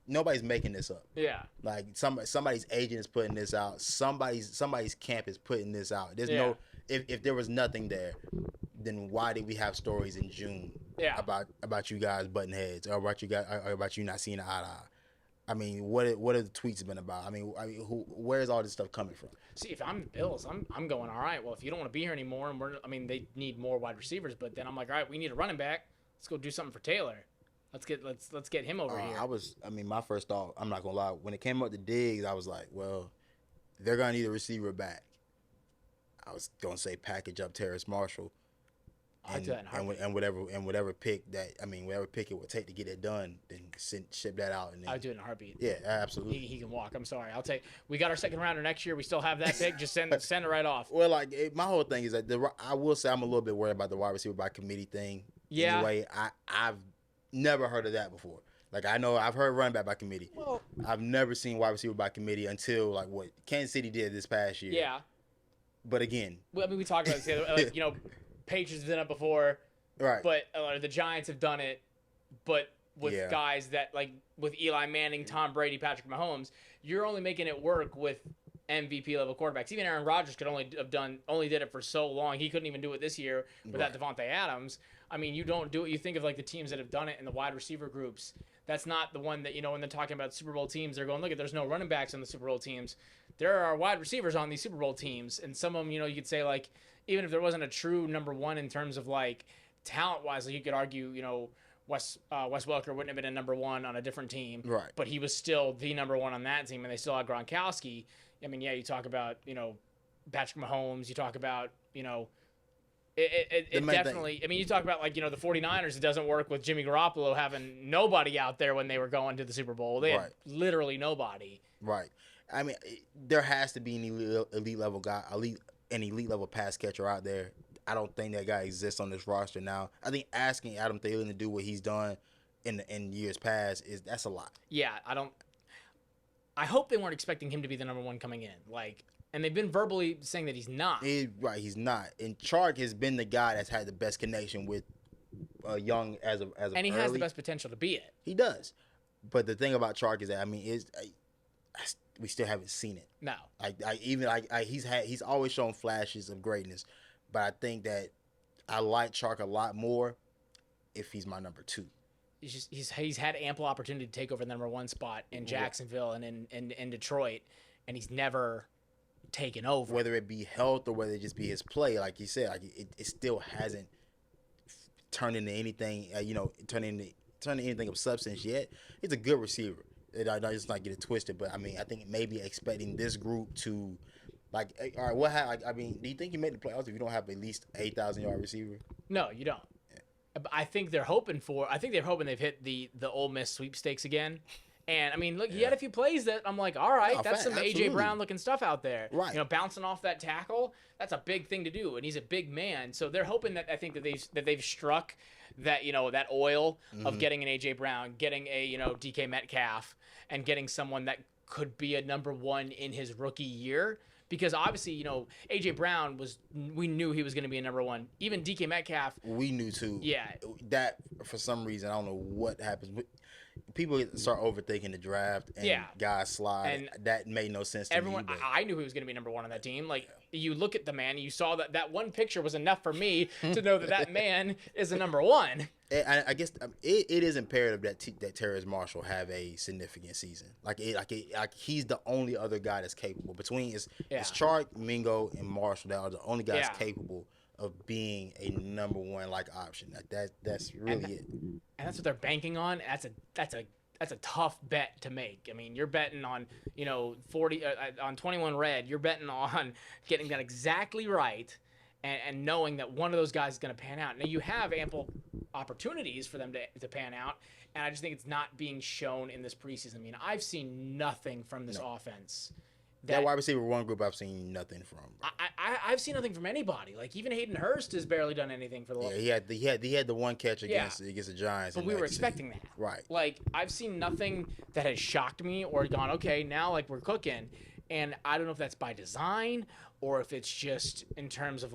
Nobody's making this up. Yeah. Like somebody's agent is putting this out. Somebody's camp is putting this out. There's if there was nothing there, then why did we have stories in June? About you guys butting heads, or about you not seeing eye to eye? I mean, what have the tweets been about? I mean, where's all this stuff coming from? See, if I'm the Bills, I'm going, all right, well, if you don't want to be here anymore, and they need more wide receivers, but then I'm like, all right, we need a running back. Let's go do something for Taylor. Let's get him over here. My first thought, I'm not gonna lie, when it came up to Diggs, I was like, well, they're gonna need a receiver back. I was gonna say package up Terrace Marshall. And whatever pick it would take to get it done, then ship that out. And then, I'd do it in a heartbeat. Yeah, absolutely. He can walk. I'm sorry. We got our second rounder next year. We still have that pick. Just send it right off. Well, my whole thing is that I will say I'm a little bit worried about the wide receiver by committee thing. Yeah. Anyway, I've never heard of that before. Like, I know I've heard running back by committee. Well, I've never seen wide receiver by committee until like what Kansas City did this past year. Yeah. But again, I mean, we talked about this. Patriots have done it before, right? But the Giants have done it, but with guys that with Eli Manning, Tom Brady, Patrick Mahomes, you're only making it work with MVP level quarterbacks. Even Aaron Rodgers could only did it for so long. He couldn't even do it this year without Devontae Adams. I mean, you don't do it. You think of like the teams that have done it in the wide receiver groups. That's not the one that, when they're talking about Super Bowl teams, they're going, look, there's no running backs on the Super Bowl teams. There are wide receivers on these Super Bowl teams. And some of them, you could say, like, even if there wasn't a true number one in terms of, like, talent-wise, like you could argue, Wes Welker wouldn't have been a number one on a different team. Right. But he was still the number one on that team, and they still had Gronkowski. I mean, yeah, you talk about, Patrick Mahomes. You talk about, it definitely – I mean, you talk about, like, the 49ers, it doesn't work with Jimmy Garoppolo having nobody out there when they were going to the Super Bowl. They had literally nobody. Right. I mean, there has to be an elite level guy, an elite level pass catcher out there. I don't think that guy exists on this roster now. I think asking Adam Thielen to do what he's done in years past that's a lot. Yeah, I hope they weren't expecting him to be the number one coming in. Like, and they've been verbally saying that he's not. Right, he's not. And Chark has been the guy that's had the best connection with Young as of and he has the best potential to be it. He does. But the thing about Chark is that we still haven't seen it. No. He's always shown flashes of greatness, but I think that I like Chark a lot more if he's my number two. He's had ample opportunity to take over the number one spot in Jacksonville and in Detroit, and he's never taken over. Whether it be health or whether it just be his play, like you said, like it still hasn't turned into anything. Turned into anything of substance yet. He's a good receiver. I just not get it twisted, but I mean, I think maybe expecting this group to, like, all right, do you think you make the playoffs if you don't have at least 8,000-yard receiver? No, you don't. I think they're hoping they've hit the Ole Miss sweepstakes again. And I mean, look, he had a few plays that I'm like, all right, that's some absolutely. AJ Brown looking stuff out there. Right. Bouncing off that tackle, that's a big thing to do, and he's a big man. So they're hoping that they've struck that that oil of getting an AJ Brown, getting a DK Metcalf, and getting someone that could be a number one in his rookie year. Because obviously, AJ Brown we knew he was going to be a number one. Even DK Metcalf, we knew too. Yeah. That for some reason, I don't know what happens. People start overthinking the draft and guys slide. And that made no sense to me. I knew he was going to be number one on that team. Like, you look at the man, you saw that one picture was enough for me to know that man is a number one. I guess it is imperative that Terrace Marshall have a significant season. Like he's the only other guy that's capable. Between it's Chark, Mingo, and Marshall that are the only guys capable of being a number one option. That's really it. And that's what they're banking on. That's a tough bet to make. I mean, you're betting on 40 on 21 Red. You're betting on getting that exactly right, and knowing that one of those guys is going to pan out. Now you have ample opportunities for them to pan out, and I just think it's not being shown in this preseason. I mean, I've seen nothing from this offense. That wide receiver one group I've seen nothing from. Bro. I've seen nothing from anybody. Like, even Hayden Hurst has barely done anything for the. Yeah, he had the one catch against the Giants. But we were expecting that. Right. Like, I've seen nothing that has shocked me or gone, okay, now we're cooking, and I don't know if that's by design or if it's just in terms of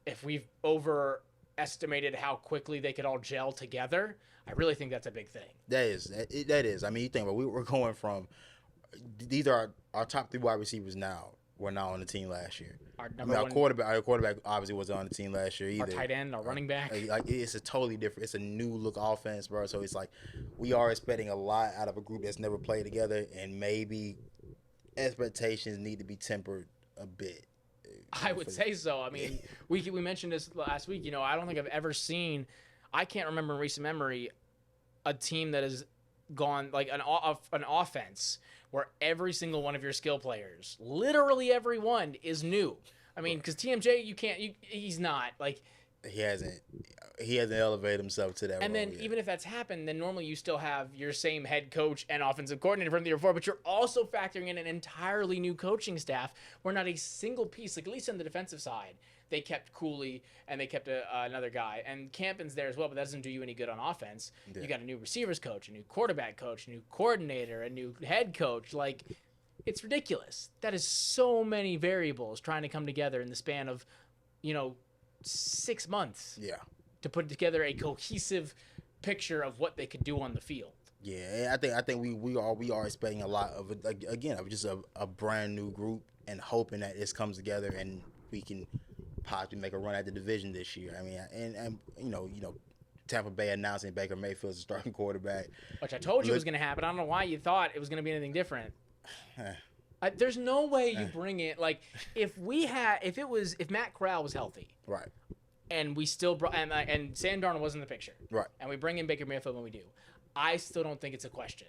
if we've overestimated how quickly they could all gel together. I really think that's a big thing. That is. I mean, you think about we're going from. These are our top three wide receivers now. Were not on the team last year. Our quarterback obviously wasn't on the team last year either. Our tight end, our running back. It's a totally different. It's a new look offense, bro. So it's like we are expecting a lot out of a group that's never played together, and maybe expectations need to be tempered a bit. I would say so. I mean, we mentioned this last week. I don't think I've ever seen. I can't remember in recent memory a team that has gone like an offense where every single one of your skill players, literally every one, is new. I mean, because TMJ, he's not like. He hasn't elevated himself to that. And then even if that's happened, then normally you still have your same head coach and offensive coordinator from the year before, but you're also factoring in an entirely new coaching staff where not a single piece, like at least on the defensive side, they kept Cooley and they kept another guy. And Campen's there as well, but that doesn't do you any good on offense. Yeah. You got a new receivers coach, a new quarterback coach, a new coordinator, a new head coach. Like, it's ridiculous. That is so many variables trying to come together in the span of, 6 months. Yeah. To put together a cohesive picture of what they could do on the field. Yeah, I think we are expecting a lot of just a brand new group and hoping that this comes together and we can possibly make a run at the division this year. I mean, and Tampa Bay announcing Baker Mayfield's the starting quarterback, which I told you was going to happen. I don't know why you thought it was going to be anything different. There's no way you bring it like if Matt Corral was healthy, right, and we still brought and Sam Darnold was in the picture, right, and we bring in Baker Mayfield when we do, I still don't think it's a question.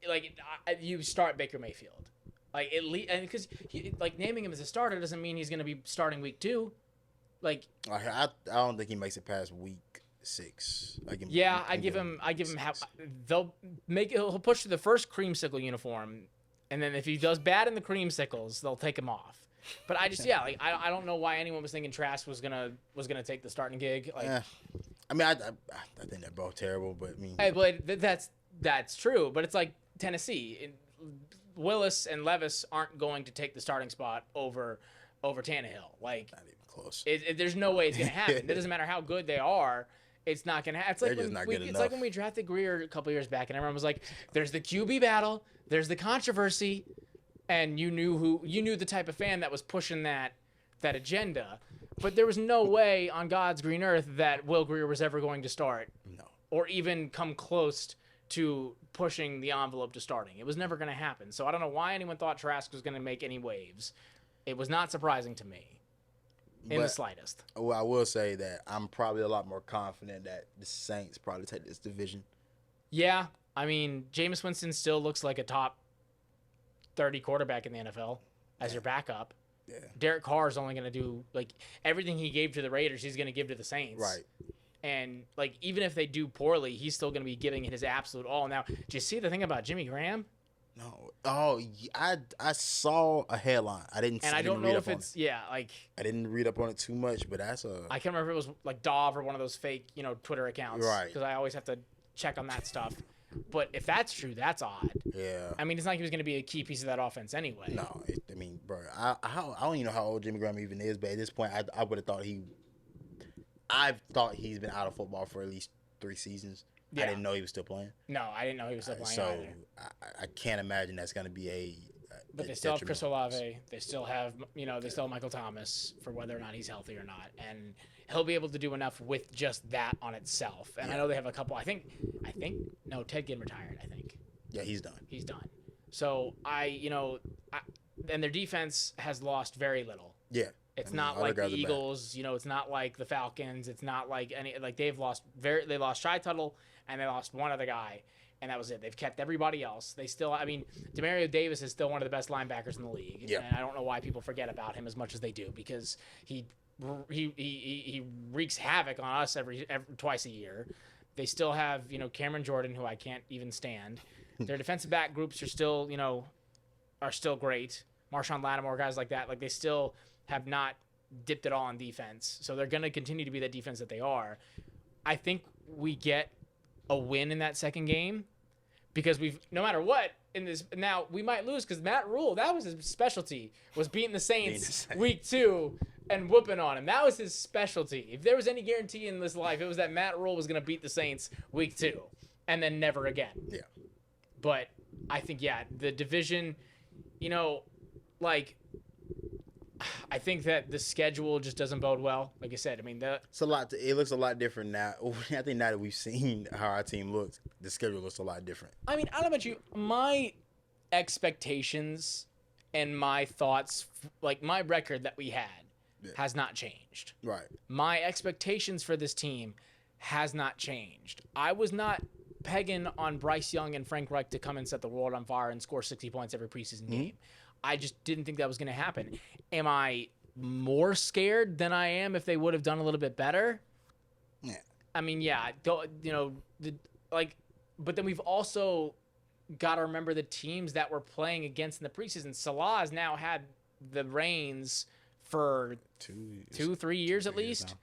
Like you start Baker Mayfield, like at least, and because like naming him as a starter doesn't mean he's going to be starting week 2. Like I don't think he makes it past week 6. I give him he'll push to the first creamsicle uniform. And then if he does bad in the creamsicles, they'll take him off. But I just I don't know why anyone was thinking Trask was gonna take the starting gig. Like, I mean, I think they're both terrible, but I mean, but that's true. But it's like Tennessee, Willis and Levis aren't going to take the starting spot over Tannehill. Like, not even close. There's no way it's gonna happen. It doesn't matter how good they are. It's not gonna happen. It's like when we drafted Greer a couple years back, and everyone was like, "There's the QB battle, there's the controversy," and you knew the type of fan that was pushing that agenda. But there was no way on God's green earth that Will Greer was ever going to start, or even come close to pushing the envelope to starting. It was never going to happen. So I don't know why anyone thought Trask was going to make any waves. It was not surprising to me. In the slightest. Well, I will say that I'm probably a lot more confident that the Saints probably take this division. Yeah. I mean, Jameis Winston still looks like a top 30 quarterback in the NFL as your backup. Yeah. Derek Carr is only going to do, like, everything he gave to the Raiders, he's going to give to the Saints. Right. And, like, even if they do poorly, he's still going to be giving it his absolute all. Now, do you see the thing about Jimmy Graham? No. Oh, I saw a headline. I didn't. And I don't know if it's like. I didn't read up on it too much, but that's a. I can't remember if it was like Dov or one of those fake, Twitter accounts. Right. Because I always have to check on that stuff. But if that's true, that's odd. Yeah. I mean, it's not like he was going to be a key piece of that offense anyway. No, I mean, bro, I don't even know how old Jimmy Graham even is, but at this point, I would have thought I've thought he's been out of football for at least 3 seasons. Yeah. I didn't know he was still playing. No, I didn't know he was still playing either. I can't imagine that's going to be a But they still have Chris Olave. They still have, they still have Michael Thomas for whether or not he's healthy or not. And he'll be able to do enough with just that on itself. And I know they have a couple. No, Ted Ginn retired, I think. Yeah, he's done. He's done. So, and their defense has lost very little. Yeah. It's not like the Eagles, it's not like the Falcons. It's not like they lost Shy Tuttle and they lost one other guy, and that was it. They've kept everybody else. They still, Demario Davis is still one of the best linebackers in the league. Yeah. And I don't know why people forget about him as much as they do, because he wreaks havoc on us every twice a year. They still have, Cameron Jordan, who I can't even stand. Their defensive back groups are still, are still great. Marshawn Lattimore, guys like that, they still have not dipped at all on defense. So they're going to continue to be the defense that they are. I think we get a win in that second game because no matter what in this, now we might lose because Matt Rule, that was his specialty, was beating the Saints week 2 and whooping on him. That was his specialty. If there was any guarantee in this life, it was that Matt Rule was going to beat the Saints week 2 and then never again. Yeah. But I think, the division, I think that the schedule just doesn't bode well. Like I said, it's a lot. It looks a lot different now. I think now that we've seen how our team looks, the schedule looks a lot different. I don't know about you. My expectations and my thoughts, my record that we had, has not changed. Right. My expectations for this team has not changed. I was not pegging on Bryce Young and Frank Reich to come and set the world on fire and score 60 points every preseason game. I just didn't think that was going to happen. Am I more scared than I am if they would have done a little bit better? Yeah. But then we've also got to remember the teams that we're playing against in the preseason. Salah has now had the reins for 3 years at least.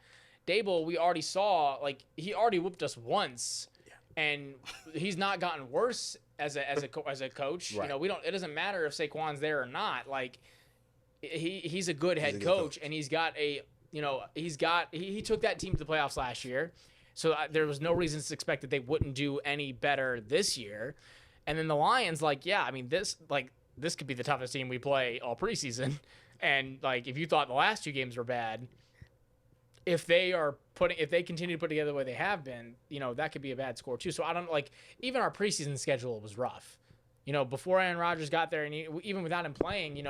Dable, we already saw, he already whooped us once, and he's not gotten worse as a coach. Right. It doesn't matter if Saquon's there or not. He's a good head coach, and he's got he took that team to the playoffs last year. So there was no reason to expect that they wouldn't do any better this year. And then the Lions, this could be the toughest team we play all preseason. And like, if you thought the last 2 games were bad, if they continue to put together the way they have been, that could be a bad score too. So I don't like, even our preseason schedule was rough. Before Aaron Rodgers got there, and even without him playing,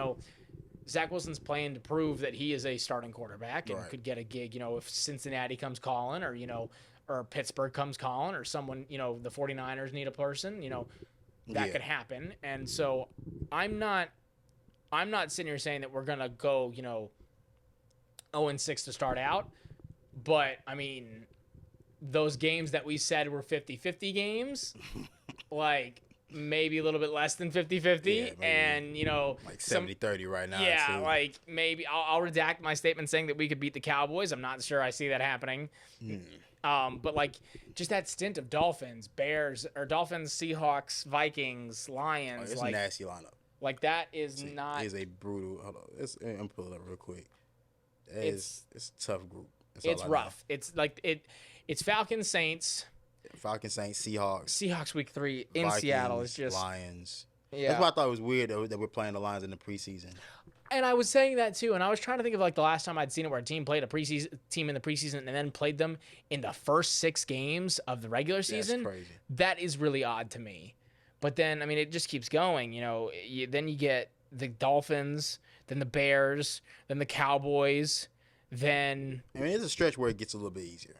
Zach Wilson's playing to prove that he is a starting quarterback and could get a gig, if Cincinnati comes calling or Pittsburgh comes calling or someone, the 49ers need a person, that could happen. And so I'm not sitting here saying that we're going to go, 0-6 to start out. But, I mean, those games that we said were 50-50 games, like maybe a little bit less than 50-50. And, like 70-30 right now. Yeah, like maybe I'll redact my statement saying that we could beat the Cowboys. I'm not sure I see that happening. But, like, just that stint of Dolphins, Seahawks, Vikings, Lions. It's a nasty lineup. Like, that is not. It is a brutal. Hold on. I'm pulling it up real quick. It's a tough group. It's rough. It's like it's Falcons, Saints, Seahawks. Seahawks week 3 in Vikings, Seattle is just Lions. Yeah. That's why I thought it was weird that we're playing the Lions in the preseason. And I was saying that too, and I was trying to think of like the last time I'd seen it where a team played a team in the preseason and then played them in the first 6 games of the regular season. That's crazy. That is really odd to me. But then, I mean, it just keeps going. Then you get the Dolphins, then the Bears, then the Cowboys. Then it's a stretch where it gets a little bit easier.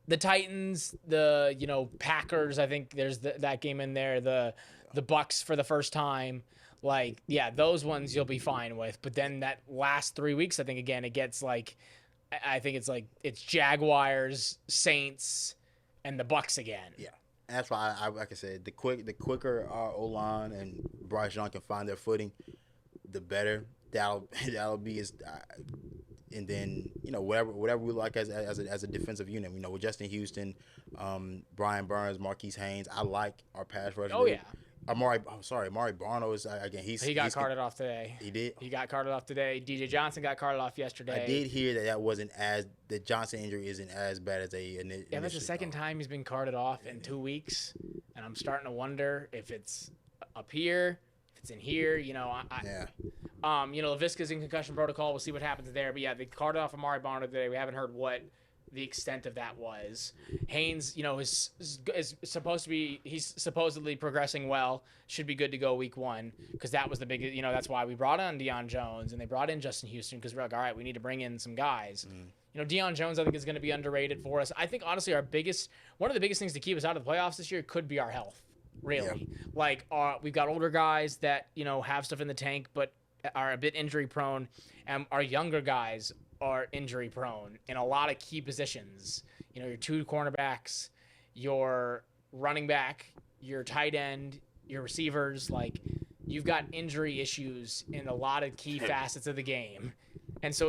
The Titans, the Packers. I think there's that game in there. The Bucks for the first time. Like, yeah, those ones you'll be fine with. But then that last 3 weeks, I think again it gets like, I think it's Jaguars, Saints, and the Bucks again. Yeah, and that's why like I said, the quicker our O-line and Bryce Young can find their footing, the better. That'll be his. And then whatever we like as a defensive unit, with Justin Houston, Brian Burns, Marquise Haynes, I like our pass rush. Oh yeah. Amari Barno is again. He got carted off today. He did. He got carted off today. DJ Johnson got carted off yesterday. I did hear that wasn't the Johnson injury isn't as bad as they initially. Yeah, that's the second time he's been carted off in 2 weeks, and I'm starting to wonder if it's up here, if it's in here. Laviska's in concussion protocol. We'll see what happens there. But yeah, they carted off Amari Barno today. We haven't heard what the extent of that was. Haynes, is supposed to be. He's supposedly progressing well. Should be good to go week 1 because that was the big. That's why we brought on Deion Jones and they brought in Justin Houston because we're like, all right, we need to bring in some guys. Deion Jones, I think, is going to be underrated for us. I think honestly, one of the biggest things to keep us out of the playoffs this year could be our health. Really, we've got older guys that have stuff in the tank, but are a bit injury prone, and our younger guys are injury prone in a lot of key positions. Your 2 cornerbacks, your running back, your tight end, your receivers. Like, you've got injury issues in a lot of key facets of the game. And so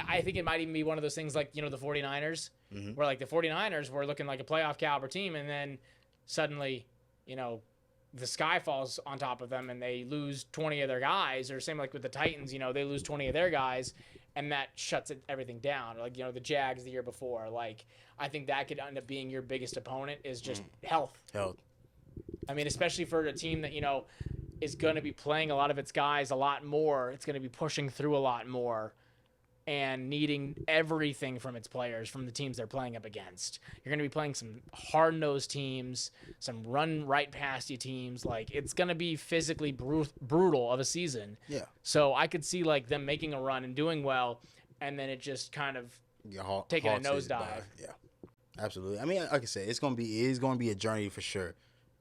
I think it might even be one of those things like, the 49ers, where like the 49ers were looking like a playoff caliber team, and then suddenly, the sky falls on top of them and they lose 20 of their guys, or same like with the Titans, they lose 20 of their guys and that shuts everything down. Like, the Jags the year before, like, I think that could end up being your biggest opponent is just health. I mean, especially for a team that, is going to be playing a lot of its guys a lot more. It's going to be pushing through a lot more and needing everything from its players, from the teams they're playing up against. You're going to be playing some hard-nosed teams, some run right past you teams. Like, it's going to be physically brutal of a season. Yeah. So I could see like them making a run and doing well, and then it just kind of taking a nosedive. Yeah, absolutely. I mean, like I said, it is going to be a journey for sure.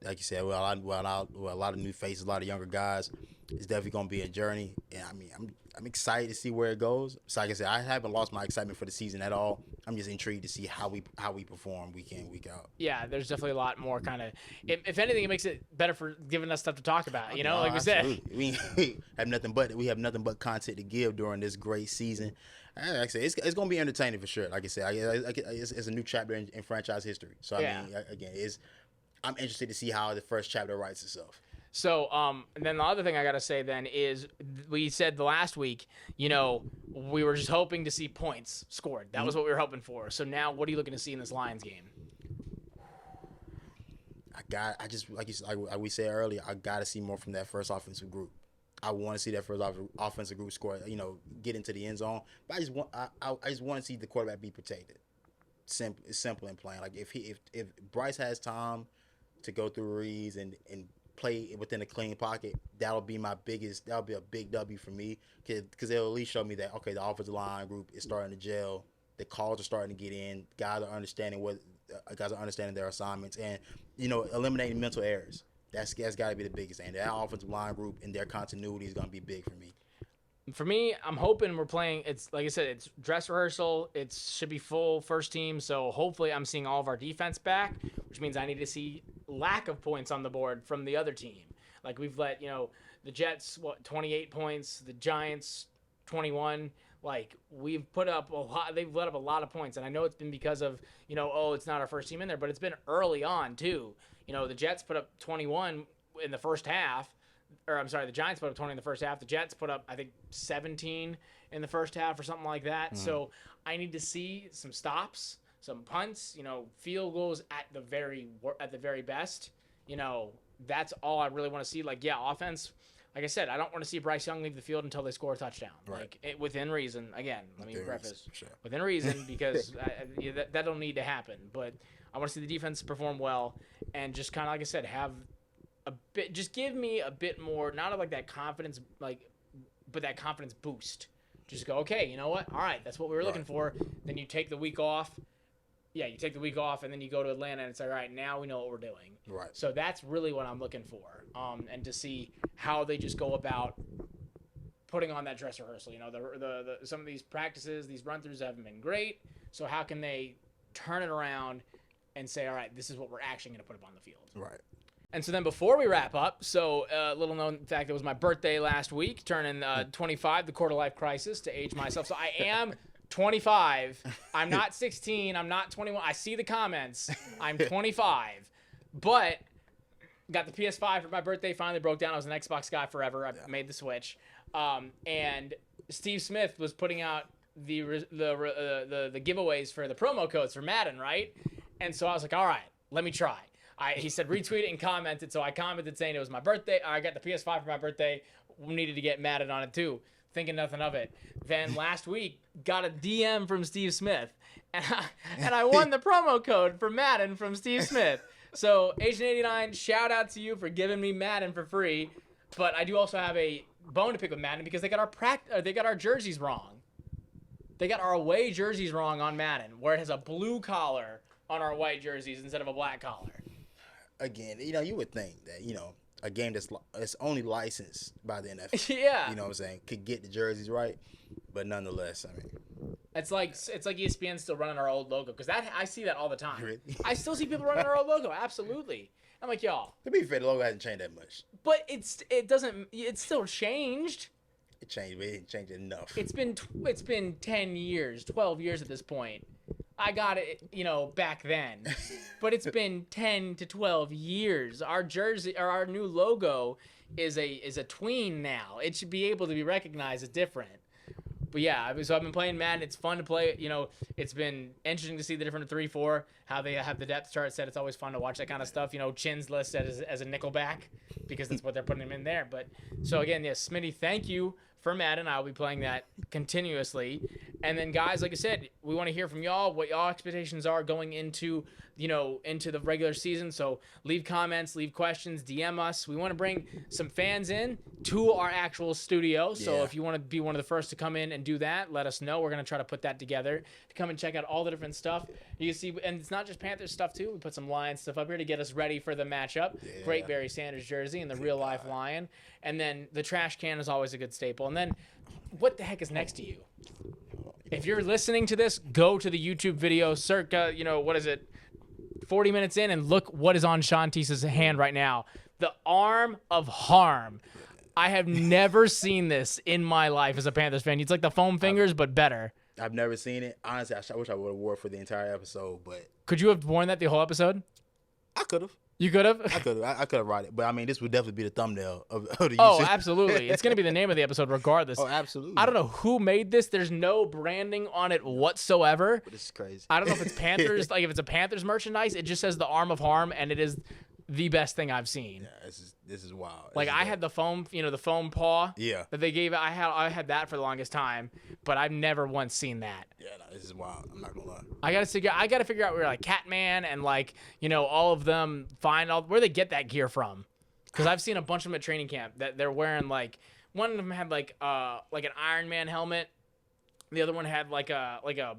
Like you said, a lot of new faces, a lot of younger guys. It's definitely going to be a journey, and I mean, I'm excited to see where it goes. So, like I said, I haven't lost my excitement for the season at all. I'm just intrigued to see how we perform week in, week out. Yeah, there's definitely a lot more kind of. If anything, it makes it better for giving us stuff to talk about. Like absolutely. we said, we have nothing but content to give during this great season. Like I said, it's going to be entertaining for sure. Like I said, it's a new chapter in franchise history. So I mean, again, I'm interested to see how the first chapter writes itself. So, and then the other thing I got to say then is we said the last week, we were just hoping to see points scored. That was what we were hoping for. So now what are you looking to see in this Lions game? Like we said earlier, I got to see more from that first offensive group. I want to see that first offensive group score, get into the end zone. But I just want to see the quarterback be protected. Simple and plain. Like if Bryce has time to go through reads and play within a clean pocket, that'll be a big W for me, because it'll at least show me that, okay, the offensive line group is starting to gel, the calls are starting to get in, guys are understanding their assignments, and eliminating mental errors. That's got to be the biggest thing. That offensive line group and their continuity is going to be big for me. For me, I'm hoping we're playing. It's like I said, it's dress rehearsal. It should be full first team. So hopefully, I'm seeing all of our defense back, which means I need to see lack of points on the board from the other team. Like we've let the Jets 28 points, the Giants 21. Like we've put up a lot. They've let up a lot of points, and I know it's been because of it's not our first team in there, but it's been early on too. The Jets put up 21 in the first half. Or I'm sorry, the Giants put up 20 in the first half. The Jets put up, I think, 17 in the first half or something like that. Mm. So I need to see some stops, some punts, field goals at the very best. That's all I really want to see. Like, yeah, offense. Like I said, I don't want to see Bryce Young leave the field until they score a touchdown. Right. Like within reason. Again, let me preface within reason, because that'll need to happen. But I want to see the defense perform well and just kind of, like I said, have a bit, just give me a bit more, not like that confidence, but that confidence boost. Just go, okay, you know what? All right, that's what we were looking for. Then you take the week off. Yeah, you take the week off, and then you go to Atlanta, and it's all right, now we know what we're doing. Right. So that's really what I'm looking for, and to see how they just go about putting on that dress rehearsal. The some of these practices, these run-throughs haven't been great, so how can they turn it around and say, all right, this is what we're actually going to put up on the field. Right. And so then before we wrap up, little known fact, it was my birthday last week, turning 25, the quarter life crisis, to age myself. So I am 25. I'm not 16. I'm not 21. I see the comments. I'm 25. But got the PS5 for my birthday, finally broke down. I was an Xbox guy forever. I made the switch. And Steve Smith was putting out the giveaways for the promo codes for Madden, right? And so I was like, all right, let me try. He said retweet it and commented, so I commented saying it was my birthday. I got the PS5 for my birthday. We needed to get Madden on it too. Thinking nothing of it. Then last week, got a DM from Steve Smith, and I won the promo code for Madden from Steve Smith. So Agent89, shout out to you for giving me Madden for free. But I do also have a bone to pick with Madden because they got our jerseys wrong. They got our away jerseys wrong on Madden, where it has a blue collar on our white jerseys instead of a black collar. Again, you would think that, a game that's only licensed by the NFL, yeah, you know what I'm saying, could get the jerseys right, but nonetheless, I mean, it's like ESPN still running our old logo, because I see that all the time. Really? I still see people running our old logo, absolutely. I'm like, y'all. To be fair, the logo hasn't changed that much. But it's still changed. It changed, but it didn't change enough. It's been 10 years, 12 years at this point. I got it, back then, but it's been 10 to 12 years. Our jersey, or our new logo, is a tween now. It should be able to be recognized as different. But yeah, so I've been playing Madden. It's fun to play. It's been interesting to see the different 3-4, how they have the depth chart set. It's always fun to watch that kind of stuff. Chin's listed as a nickelback, because that's what they're putting him in there. But so again, yes, Smitty, thank you for Madden. I'll be playing that continuously. And then, guys, like I said, we want to hear from y'all what y'all expectations are going into the regular season. So leave comments, leave questions, DM us. We want to bring some fans in to our actual studio. So if you want to be one of the first to come in and do that, let us know. We're going to try to put that together to come and check out all the different stuff. You can see, and it's not just Panthers stuff too. We put some Lions stuff up here to get us ready for the matchup. Yeah. Great Barry Sanders jersey and the real life Lion. And then the trash can is always a good staple. And then what the heck is next to you? If you're listening to this, go to the YouTube video circa, 40 minutes in, and look what is on Shontis' hand right now. The arm of harm. I have never seen this in my life as a Panthers fan. It's like the foam fingers, but better. I've never seen it. Honestly, I wish I would have wore it for the entire episode, but... Could you have worn that the whole episode? I could have. You could have? I could have brought it. But, I mean, this would definitely be the thumbnail of the YouTube. Oh, absolutely. It's going to be the name of the episode regardless. Oh, absolutely. I don't know who made this. There's no branding on it whatsoever. But this is crazy. I don't know if it's Panthers. Like, if it's a Panthers merchandise, it just says the arm of harm, and it is the best thing I've seen. Yeah, this is wild. Like I had the foam, the foam paw. Yeah. That they gave. I had that for the longest time, but I've never once seen that. Yeah, no, this is wild. I'm not gonna lie. I gotta figure out where like Catman and like all of them where they get that gear from, because I've seen a bunch of them at training camp that they're wearing like one of them had like an Iron Man helmet, the other one had like a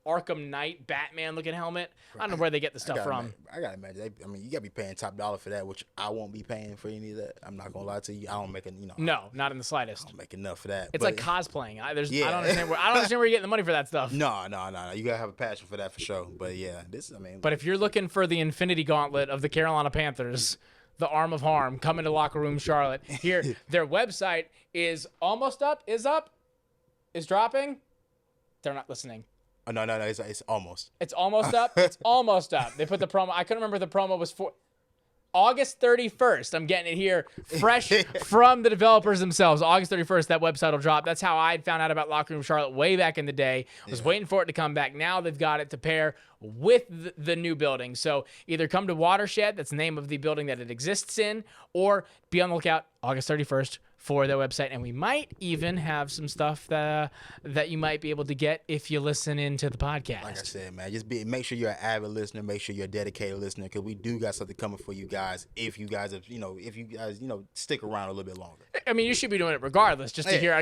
Arkham Knight Batman looking helmet. I don't know where they get the stuff from. I gotta imagine. You gotta be paying top dollar for that, which I won't be paying for any of that. I'm not gonna lie to you. I don't make No, not in the slightest. I don't make enough for that. It's like cosplaying. I don't understand where you're getting the money for that stuff. No. You gotta have a passion for that for sure. But yeah, But if you're looking for the Infinity Gauntlet of the Carolina Panthers, the Arm of Harm, coming to Locker Room Charlotte. Here, their website is almost up. Is dropping. They're not listening. Oh, no, it's almost. It's almost up. It's almost up. They put the promo. I couldn't remember if the promo was for August 31st. I'm getting it here fresh from the developers themselves. August 31st, that website will drop. That's how I found out about Locker Room Charlotte way back in the day. I was waiting for it to come back. Now they've got it to pair with the new building. So either come to Watershed, that's the name of the building that it exists in, or be on the lookout August 31st for their website, and we might even have some stuff that you might be able to get if you listen into the podcast. Like I said, man, make sure you're an avid listener, make sure you're a dedicated listener, because we do got something coming for you guys. If you guys stick around a little bit longer. I mean, you should be doing it regardless, just to hear.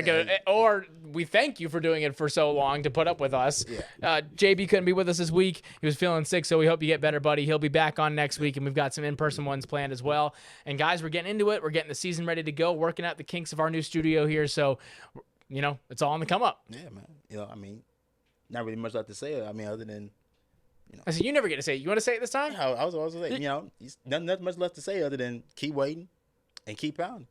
Or we thank you for doing it for so long to put up with us. Yeah. JB couldn't be with us this week; he was feeling sick, so we hope you get better, buddy. He'll be back on next week, and we've got some in-person ones planned as well. And guys, we're getting into it. We're getting the season ready to go, working out the kinks of our new studio here, so it's all on the come up. Yeah, man. Not really much left to say. Other than I said you never get to say it. You want to say it this time? I was also saying, nothing much left to say other than keep waiting and keep pounding.